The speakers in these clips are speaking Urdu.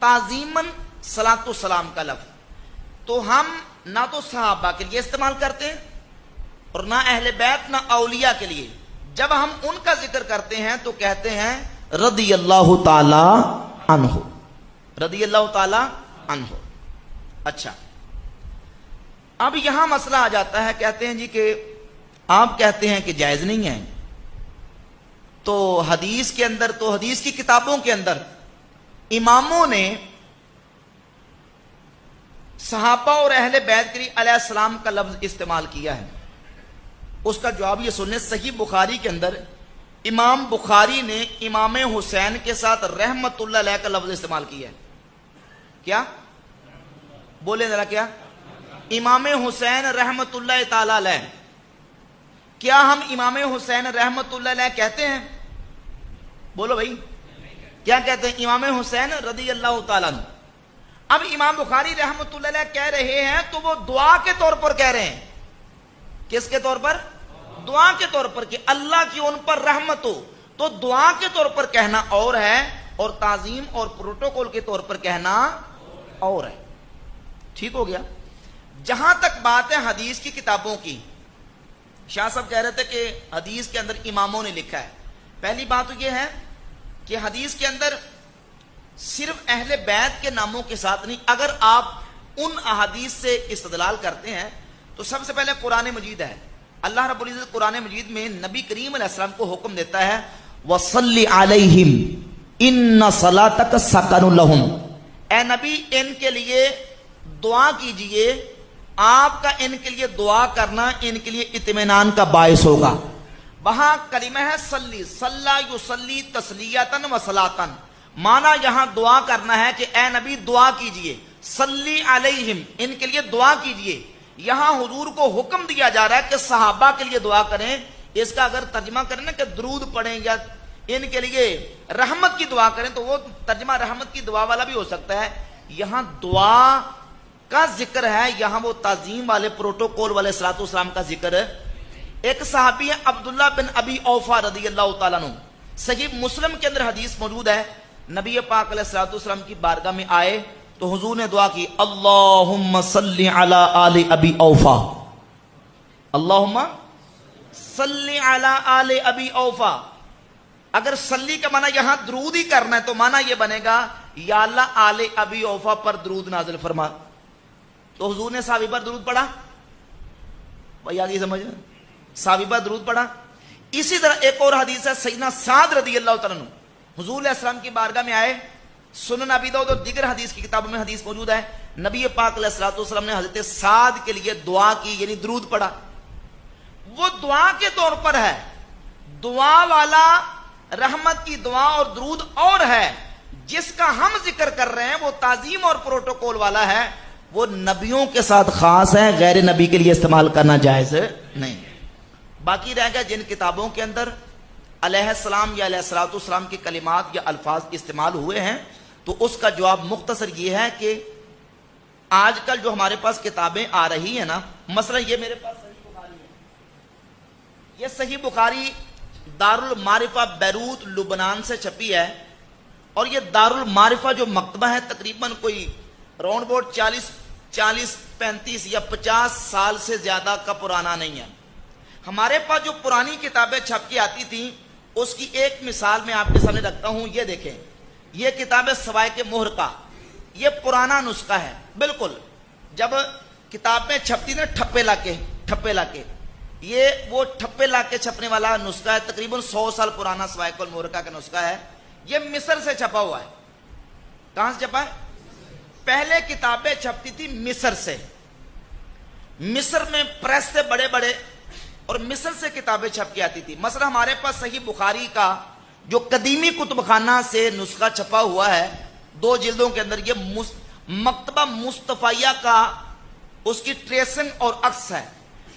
تعظیمن صلاۃ و سلام کا لفظ تو ہم نہ تو صحابہ کے لیے استعمال کرتے ہیں اور نہ اہل بیت نہ اولیاء کے لیے. جب ہم ان کا ذکر کرتے ہیں تو کہتے ہیں رضی اللہ تعالی عنہ, رضی اللہ تعالی عنہ. اچھا, اب یہاں مسئلہ آ جاتا ہے, کہتے ہیں جی کہ آپ کہتے ہیں کہ جائز نہیں ہے, تو حدیث کے اندر, تو حدیث کی کتابوں کے اندر اماموں نے صحابہ اور اہل بیت کے لیے علیہ السلام کا لفظ استعمال کیا ہے. اس کا جواب یہ سنیں, صحیح بخاری کے اندر امام بخاری نے امام حسین کے ساتھ رحمت اللہ علیہ کا لفظ استعمال کیا ہے. کیا بولے ذرا, کیا امام حسین رحمت اللہ تعالی علیہ. کیا ہم امام حسین رحمت اللہ علیہ کہتے ہیں؟ بولو بھائی, کیا کہتے ہیں؟ امام حسین رضی اللہ تعالیٰ عنہ. اب امام بخاری رحمت اللہ علیہ کہہ رہے ہیں تو وہ دعا کے طور پر کہہ رہے ہیں. کس کے طور پر؟ دعا کے طور پر, کہ اللہ کی ان پر رحمت ہو. تو دعا کے طور پر کہنا اور ہے, اور تعظیم اور پروٹوکول کے طور پر کہنا اور ہے. ٹھیک ہو گیا. جہاں تک بات ہے حدیث کی کتابوں کی, شاہ صاحب کہہ رہے تھے کہ حدیث کے اندر اماموں نے لکھا ہے. پہلی بات تو یہ ہے کہ حدیث کے اندر صرف اہل بیت کے ناموں کے ساتھ نہیں. اگر آپ ان احادیث سے استدلال کرتے ہیں تو سب سے پہلے قرآن مجید ہے. اللہ رب العزت قرآن مجید میں نبی کریم علیہ السلام کو حکم دیتا ہے وَصَلِّ عَلَيْهِمْ إِنَّ صَلَاتَكَ سَكَنٌ لَهُمْ. اے نبی ان کے لیے دعا کیجئے, آپ کا ان کے لیے دعا کرنا ان کے لیے اطمینان کا باعث ہوگا. وہاں کلمہ ہے صلی, صلی یصلی تسلیتن و صلاتن. مانا یہاں دعا کرنا ہے کہ اے نبی دعا کیجئے, صلی علیہم ان کے لیے دعا کیجئے. یہاں حضور کو حکم دیا جا رہا ہے کہ صحابہ کے لیے دعا کریں. اس کا اگر ترجمہ کریں نا کہ درود پڑھیں یا ان کے لیے رحمت کی دعا کریں تو وہ ترجمہ رحمت کی دعا والا بھی ہو سکتا ہے. یہاں دعا کا ذکر ہے, یہاں وہ تعظیم والے پروٹوکول والے صلاۃ والسلام کا ذکر ہے. ایک صحابی ہے عبداللہ بن ابی اوفا رضی اللہ تعالیٰ عنہ, صحیح مسلم کے اندر حدیث موجود ہے. نبی پاک علیہ الصلوۃ والسلام کی بارگاہ میں آئے تو حضور نے دعا کی اللہم صلی علی آل ابی اوفا, اللہم صلی علی آل ابی اوفا. اگر صلی کا معنی یہاں درود ہی کرنا ہے تو معنی یہ بنے گا یا اللہ آل ابی اوفا پر درود نازل فرما. تو حضور نے صحابی پر درود پڑھا, بھائی آگے سمجھ, صحابی پر درود پڑھا. اسی طرح ایک اور حدیث ہے سیدنا سعد رضی اللہ تعالیٰ عنہ حضور علیہ السلام کی بارگاہ میں آئے. سنن ابی داؤد اور دیگر حدیث کی کتابوں میں حدیث موجود ہے, نبی پاک علیہ الصلوۃ والسلام نے حضرت سعد کے لیے دعا کی, یعنی درود پڑھا. وہ دعا کے طور پر ہے, دعا والا رحمت کی دعا اور درود اور ہے. جس کا ہم ذکر کر رہے ہیں وہ تعظیم اور پروٹوکول والا ہے, وہ نبیوں کے ساتھ خاص ہے, غیر نبی کے لیے استعمال کرنا جائز نہیں. باقی رہ گیا جن کتابوں کے اندر علیہ السلام یا علیہ الصلوۃ والسلام کی کلمات یا الفاظ استعمال ہوئے ہیں, تو اس کا جواب مختصر یہ ہے کہ آج کل جو ہمارے پاس کتابیں آ رہی ہیں نا, مثلا یہ میرے پاس صحیح بخاری ہے, یہ صحیح بخاری دارالمعرفہ بیروت لبنان سے چھپی ہے. اور یہ دارالمعرفہ جو مکتبہ ہے تقریباً کوئی راؤنڈ بوٹ 40 35 یا 50 سال سے زیادہ کا پرانا نہیں ہے. ہمارے پاس جو پرانی کتابیں چھپ کے آتی تھیں اس کی ایک مثال میں آپ کے سامنے رکھتا ہوں. یہ دیکھیں, یہ کتاب ہے سوائے کے مہر کا, یہ پرانا نسخہ ہے بالکل. جب کتابیں چھپتی نا ٹھپے لا کے, یہ وہ ٹھپے لا کے چھپنے والا نسخہ ہے, تقریباً 100 سال پرانا سوائے کے مہر کا نسخہ ہے. یہ مصر سے چھپا ہوا ہے. کہاں سے چھپا ہے؟ پہلے کتابیں چھپتی تھی مصر سے. مصر میں پریس سے بڑے بڑے اور مصر سے کتابیں چھپ کے آتی تھی. مثلا ہمارے پاس صحیح بخاری کا جو قدیمی کتب خانہ سے نسخہ چھپا ہوا ہے 2 جلدوں کے اندر, یہ مکتبہ مصطفیہ کا اس کی ٹریسنگ اور عکس ہے.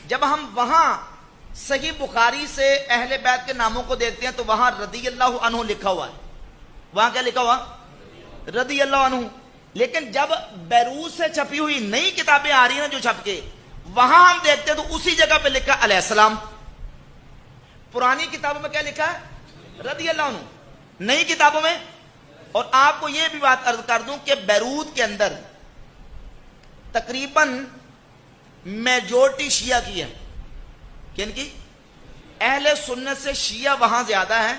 جب ہم وہاں صحیح بخاری سے اہل بیت کے ناموں کو دیکھتے ہیں تو وہاں رضی اللہ عنہ لکھا ہوا ہے. وہاں کیا لکھا ہوا؟ رضی اللہ عنہ. لیکن جب بیروت سے چھپی ہوئی نئی کتابیں آ رہی ہیں جو چھپ کے, وہاں ہم دیکھتے ہیں تو اسی جگہ پہ لکھا علیہ السلام. پرانی کتابوں میں کیا لکھا ہے؟ رضی اللہ عنہ. نئی کتابوں میں اور آپ کو یہ بھی بات عرض کر دوں کہ بیروت کے اندر تقریباً میجورٹی شیعہ کی ہے. کن کی؟ اہل سنت سے شیعہ وہاں زیادہ ہے.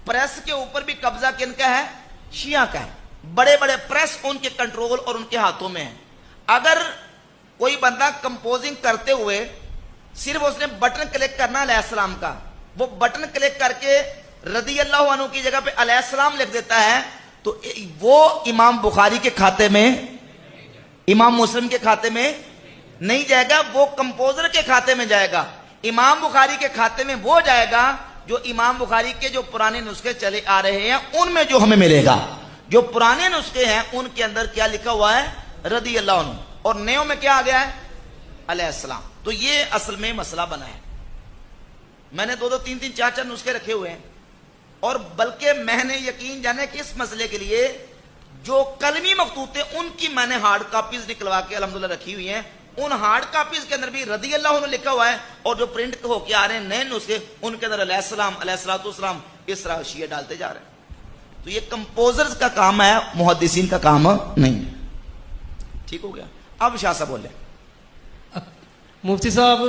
پریس کے اوپر بھی قبضہ کن کا ہے؟ شیعہ کا ہے. بڑے بڑے پریس ان کے کنٹرول اور ان کے ہاتھوں میں ہے. اگر کوئی بندہ کمپوزنگ کرتے ہوئے صرف اس نے بٹن کلک کرنا علیہ السلام کا، وہ بٹن کلک کر کے رضی اللہ عنہ کی جگہ پہ علیہ السلام لکھ دیتا ہے، تو وہ امام بخاری کے کھاتے میں، امام مسلم کے کھاتے میں نہیں جائے گا، وہ کمپوزر کے کھاتے میں جائے گا. امام بخاری کے کھاتے میں وہ جائے گا جو امام بخاری کے جو پرانے نسخے چلے آ رہے ہیں ان میں جو ہمیں ملے گا. جو پرانے نسخے ہیں ان کے اندر کیا لکھا ہوا ہے؟ رضی اللہ عنہ. اور نیو میں کیا آ گیا ہے؟ علیہ السلام. تو یہ اصل میں مسئلہ بنا ہے. میں نے 2 3 4 نسخے رکھے ہوئے ہیں، اور بلکہ میں نے یقین جانے کہ اس مسئلے کے لیے جو قلمی مخطوط ہیں ان کی میں نے ہارڈ کاپیز نکلوا کے الحمدللہ رکھی ہوئی ہیں. ان ہارڈ کاپیز کے اندر بھی رضی اللہ عنہ لکھا ہوا ہے، اور جو پرنٹ ہو کے آ رہے ہیں نئے نسخے ان کے اندر علیہ السلام، علیہ الصلوۃ والسلام اس طرح شیعہ ڈالتے جا رہے ہیں. تو یہ کمپوزرز کا کام ہے، محدثین کا کام نہیں. ٹھیک ہو گیا؟ اب شاہ صاحب بولے. مفتی صاحب